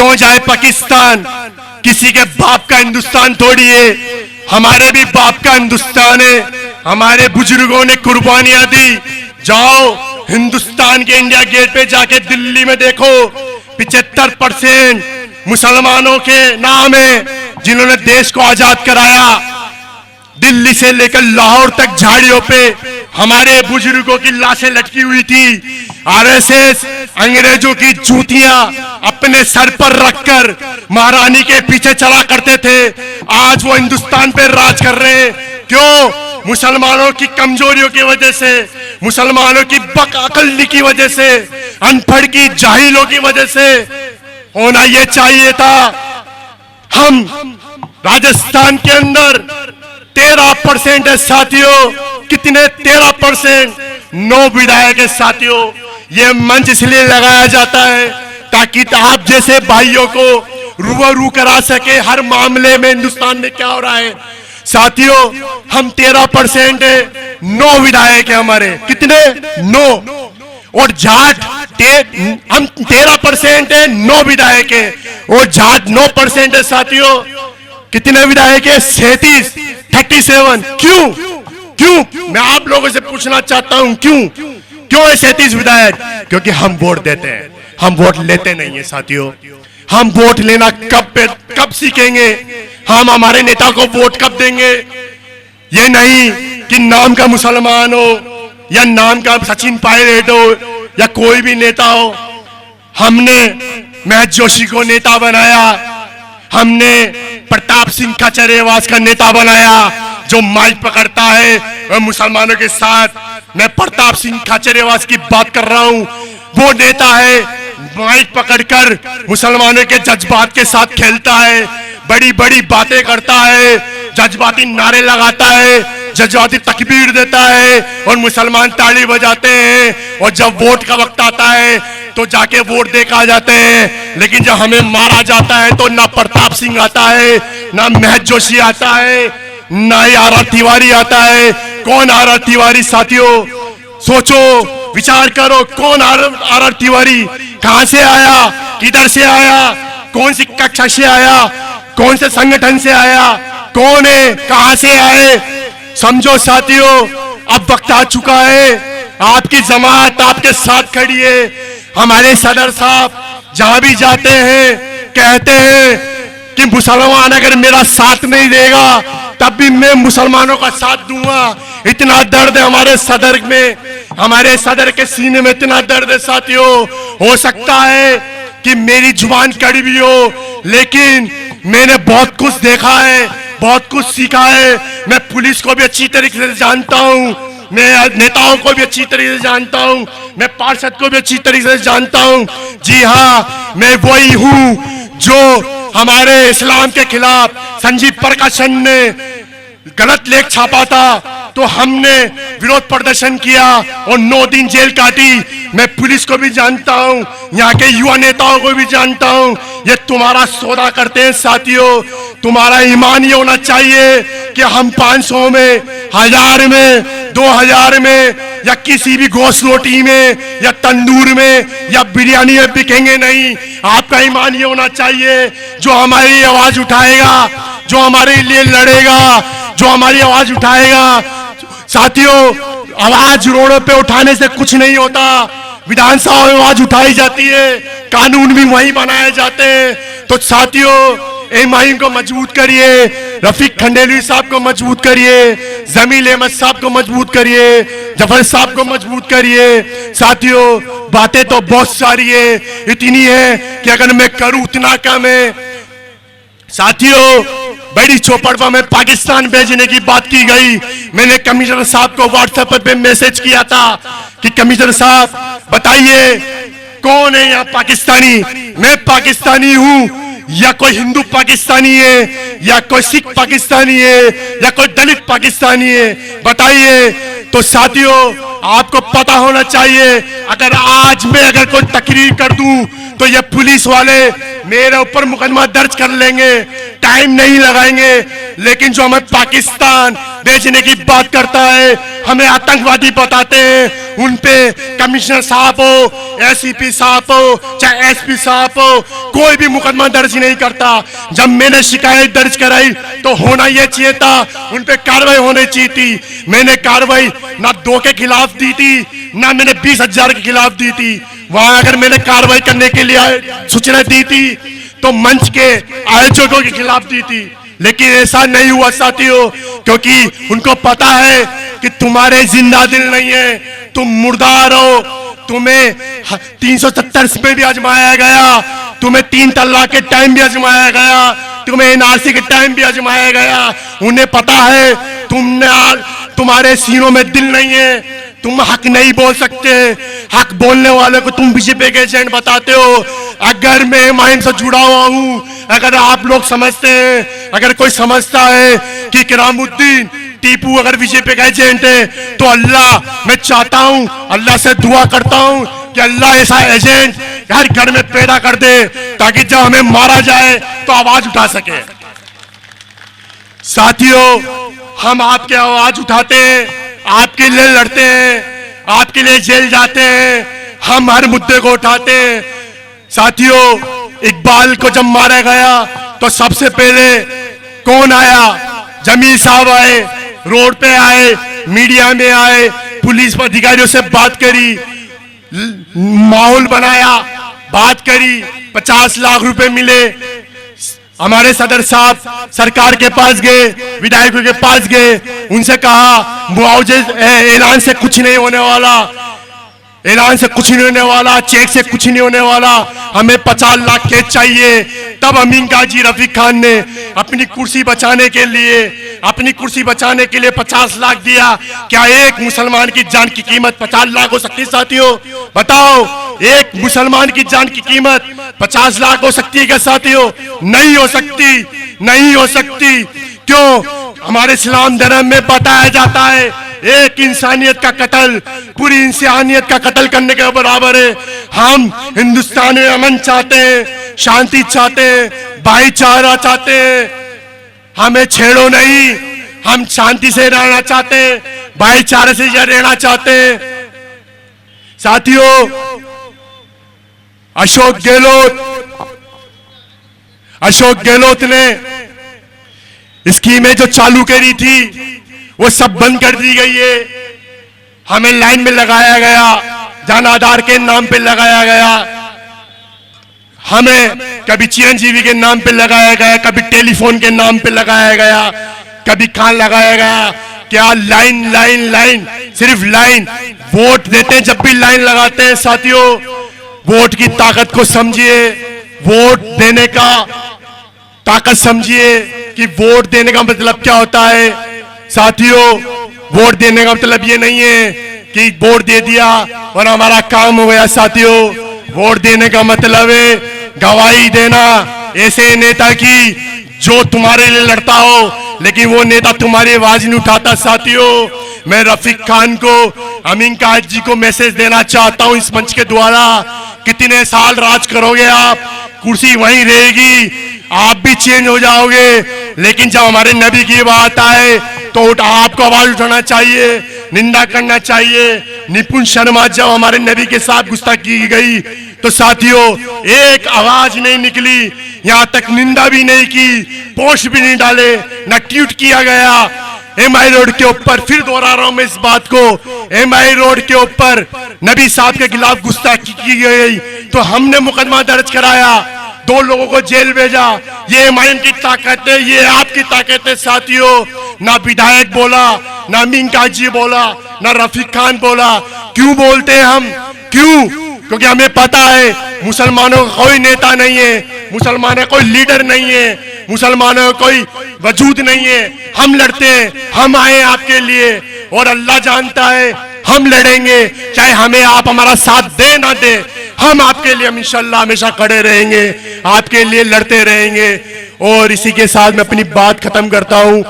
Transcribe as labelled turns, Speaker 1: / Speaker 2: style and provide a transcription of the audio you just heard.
Speaker 1: हो जाए पाकिस्तान, किसी के बाप का हिंदुस्तान थोड़ी है, हमारे भी बाप का हिंदुस्तान है। हमारे बुजुर्गों ने कुर्बानियां दी। जाओ हिंदुस्तान के इंडिया गेट पे जाके दिल्ली में देखो, 75% मुसलमानों के नाम है जिन्होंने देश को आजाद कराया। दिल्ली से लेकर लाहौर तक झाड़ियों पे हमारे बुजुर्गों की लाशें लटकी हुई थी। आरएसएस अंग्रेजों की जूतियां अपने सर पर रखकर महारानी के पीछे चला करते थे। आज वो हिंदुस्तान पे राज कर रहे हैं। क्यों? मुसलमानों की कमजोरियों की वजह से, मुसलमानों की बकअक्ली की वजह से, अनपढ़ की जाहिलों की वजह से। होना ये चाहिए था। हम राजस्थान के अंदर 13% है साथियों। कितने? 13%। 9 विधायक है साथियों। ये मंच इसलिए लगाया जाता है ताकि आप जैसे भाइयों को रूबरू करा सके हर मामले में हिंदुस्तान में क्या हो रहा है। साथियों हम 13% है, 9 विधायक है हमारे। कितने? 9। और जाट हम 13% है, 9 विधायक है। और जाट 9% है साथियों। कितने विधायक है? 37। क्यों? क्यों? मैं आप लोगों से पूछना चाहता हूं क्यों है 37 विधायक? क्योंकि हम वोट देते हैं, हम वोट लेते नहीं है साथियों। हम वोट लेना कब सीखेंगे? हम हमारे नेता को वोट कब देंगे? ये नहीं कि नाम का मुसलमान हो या नाम का सचिन पायलट हो या कोई भी नेता हो। हमने महज जोशी को नेता बनाया, हमने प्रताप सिंह खाचरियावास का नेता बनाया जो माइक पकड़ता है और मुसलमानों के साथ। मैं प्रताप सिंह खाचरियावास की बात कर रहा हूं। वो नेता है माइक पकड़कर मुसलमानों के जज्बात के साथ खेलता है, बड़ी बड़ी बातें करता है, जज्बाती नारे लगाता है, जज्बाती तकबीर देता है और मुसलमान ताली बजाते हैं। और जब वोट का वक्त आता है तो जाके वोट देकर जाते हैं। लेकिन जब हमें मारा जाता है तो ना प्रताप सिंह आता है, ना महज जोशी आता है, ना ही आर तिवारी आता है। कौन आर तिवारी साथियों? सोचो, विचार करो, कौन आर तिवारी? कहां से आया? किधर से आया? कौन सी कक्षा से आया? कौन से संगठन से आया? कौन है? कहां से आए? समझो साथियों, अब वक्त आ चुका है। आपकी जमात आपके साथ खड़ी है। हमारे सदर साहब जहां भी जाते हैं कहते हैं कि मुसलमान अगर मेरा साथ नहीं देगा तब भी मैं मुसलमानों का साथ दूंगा। इतना दर्द है हमारे सदर में, हमारे सदर के सीने में इतना दर्द है साथियों। हो सकता है कि मेरी जुबान कड़वी हो, लेकिन मैंने बहुत कुछ देखा है, बहुत कुछ सीखा है। मैं पुलिस को भी अच्छी तरीके से जानता हूं, मैं नेताओं को भी अच्छी तरीके से जानता हूं, मैं पार्षद को भी अच्छी तरीके से जानता हूं। जी हाँ, मैं वही हूं जो हमारे इस्लाम के खिलाफ संजीव प्रकाशन ने गलत लेख छापा था तो हमने विरोध प्रदर्शन किया और 9 दिन जेल काटी। मैं पुलिस को भी जानता हूं, यहाँ के युवा नेताओं को भी जानता हूं। ये तुम्हारा सौदा करते हैं साथियों। तुम्हारा ईमान ये होना चाहिए कि हम 500 में, 1000 में, 2000 में या किसी भी गोश्त रोटी में या तंदूर में या बिरयानी में बिकेंगे नहीं। आपका ईमान ये होना चाहिए जो हमारी आवाज उठाएगा, जो हमारे लिए लड़ेगा, जो हमारी आवाज उठाएगा। साथियों, आवाज रोडों पे उठाने से कुछ नहीं होता। विधानसभा में आवाज उठाई जाती है, कानून भी वही बनाए जाते हैं। तो साथियों, एमआईएम को मजबूत करिए, रफीक खंडेलवी साहब को मजबूत करिए, जमील अहमद साहब को मजबूत करिए, जफर साहब को मजबूत करिए। साथियों, बातें तो बहुत सारी है, इतनी है कि अगर मैं करूं उतना कम है। साथियों, बड़ी चौपड़ पर में पाकिस्तान भेजने की बात की गई। मैंने कमिश्नर साहब को व्हाट्सएप पे मैसेज किया था कि कमिश्नर साहब बताइए कौन है यहाँ पाकिस्तानी? मैं पाकिस्तानी हूँ या कोई हिंदू पाकिस्तानी है या कोई सिख पाकिस्तानी है या कोई दलित पाकिस्तानी है? बताइए। तो साथियों, आपको पता होना चाहिए, अगर आज मैं अगर कोई तकरीर कर दूं तो ये पुलिस वाले मेरे ऊपर मुकदमा दर्ज कर लेंगे, टाइम नहीं लगाएंगे। लेकिन जो हमें पाकिस्तान भेजने की बात करता है, हमें आतंकवादी बताते हैं, उन पे कमिश्नर साहब हो, एसीपी साहब हो, चाहे एसपी साहब हो, कोई भी मुकदमा दर्ज नहीं करता। जब मैंने शिकायत दर्ज कराई तो होना यह चाहिए था, उन पे कार्रवाई होनी चाहिए थी। मैंने कार्रवाई ना 2 के खिलाफ दी थी, ना मैंने 20,000 के खिलाफ दी थी। वहां अगर मैंने कार्रवाई करने के लिए सूचना दी थी तो मंच के आयोजकों के खिलाफ दी थी, लेकिन ऐसा नहीं हुआ साथियों, क्योंकि उनको पता है कि तुम्हारे जिंदा दिल नहीं है, तुम मुर्दार हो। तुम्हें 370 में भी आजमाया गया, तुम्हें 3 तलाक के टाइम भी आजमाया गया, तुम्हें एनआरसी के टाइम भी आजमाया गया। उन्हें पता है तुम्हारे सीनों में दिल नहीं है, तुम हक नहीं बोल सकते। हक बोलने वाले को तुम बीजेपी के एजेंट बताते हो। अगर मैं माइंड से जुड़ा हुआ हूं, अगर आप लोग समझते हैं, अगर कोई समझता है कि करामुद्दीन टीपू अगर बीजेपी का एजेंट है, तो अल्लाह, मैं चाहता हूं, अल्लाह से दुआ करता हूं कि अल्लाह ऐसा एजेंट हर घर में पैदा कर दे, ताकि जब हमें मारा जाए तो आवाज उठा सके। साथियों, हम आपके आवाज उठाते हैं, आपके लिए लड़ते हैं, आपके लिए जेल जाते हैं, हम हर मुद्दे को उठाते हैं। साथियों, इकबाल को जब मारा गया तो सबसे पहले कौन आया? जमील साहब आए, रोड पे आए, मीडिया में आए, पुलिस अधिकारियों से बात करी, माहौल बनाया, बात करी, 50 लाख रुपए मिले। हमारे सदर साहब सरकार के पास गए, विधायकों के पास गए, उनसे कहा मुआवजे ऐलान से कुछ नहीं होने वाला, ऐलान से कुछ नहीं होने वाला, चेक से कुछ नहीं होने वाला, हमें 50 लाख कैश चाहिए। तब अमीन काजी रफीक खान ने अपनी कुर्सी बचाने के लिए 50 लाख दिया। क्या एक मुसलमान की जान की कीमत 50 लाख हो सकती है साथियों? बताओ, एक मुसलमान की जान की कीमत 50 लाख हो सकती है क्या साथियों? नहीं हो सकती, नहीं हो सकती। क्यों? हमारे इस्लाम धर्म में बताया जाता है एक इंसानियत का कत्ल पूरी इंसानियत का कत्ल करने के बराबर है। हम हिंदुस्तान में अमन चाहते हैं, शांति चाहते हैं, भाईचारा चाहते हैं, हमें छेड़ो नहीं, हम शांति से रहना चाहते हैं, भाईचारे से रहना चाहते हैं। साथियों, अशोक गहलोत ने स्कीमें जो चालू करी थी वो सब बंद कर दी गई है। हमें लाइन में लगाया गया, जन आधार के नाम पे लगाया गया, हमें कभी चिरंजीवी के नाम पे लगाया गया, कभी टेलीफोन के नाम पे लगाया गया, कभी कहां लगाया गया। क्या लाइन लाइन लाइन, सिर्फ लाइन। वोट देते हैं जब भी लाइन लगाते हैं साथियों, वोट की ताकत को समझिए, वोट देने का ताकत समझिए कि वोट देने का मतलब क्या होता है। साथियों, वोट देने का मतलब ये नहीं है कि वोट दे दिया और हमारा काम हो गया। साथियों, वोट देने का मतलब है गवाही देना ऐसे नेता की जो तुम्हारे लिए लड़ता हो, लेकिन वो नेता तुम्हारी आवाज नहीं उठाता। साथियों, मैं रफीक खान को, अमीन काजी जी को मैसेज देना चाहता हूं इस मंच के द्वारा, कितने साल राज करोगे आप, कुर्सी वहीं रहेगी, आप भी चेंज हो जाओगे, लेकिन जब हमारे नबी की बात आए तो आपको आवाज उठाना चाहिए, निंदा करना चाहिए। निपुण शर्मा जब हमारे नबी के साथ गुस्ताखी की गई तो साथियों एक आवाज नहीं निकली, यहां तक निंदा भी नहीं की, पोस्ट भी नहीं डाले, न ट्वीट किया गया। एमआई रोड के ऊपर, फिर दोहरा रहा हूं मैं इस बात को, एमआई रोड के ऊपर नबी साहब के खिलाफ गुस्ताखी की गई तो हमने मुकदमा दर्ज कराया, 2 लोगों को जेल भेजा। ये एमआईएम की ताकत है, ये आपकी ताकत है साथियों। ना विधायक बोला, ना अमीन काजी बोला, ना रफीक खान बोला। क्यों बोलते हैं हम? क्यों? क्योंकि हमें पता है मुसलमानों का कोई नेता नहीं है, मुसलमानों का कोई लीडर नहीं है, मुसलमानों का कोई वजूद नहीं है। हम लड़ते हैं, हम आए आपके लिए, और अल्लाह जानता है हम लड़ेंगे, चाहे हमें आप हमारा साथ दे ना दे, हम आपके लिए इंशाअल्लाह हमेशा खड़े रहेंगे, आपके लिए लड़ते रहेंगे। और इसी के साथ मैं अपनी बात खत्म करता हूं।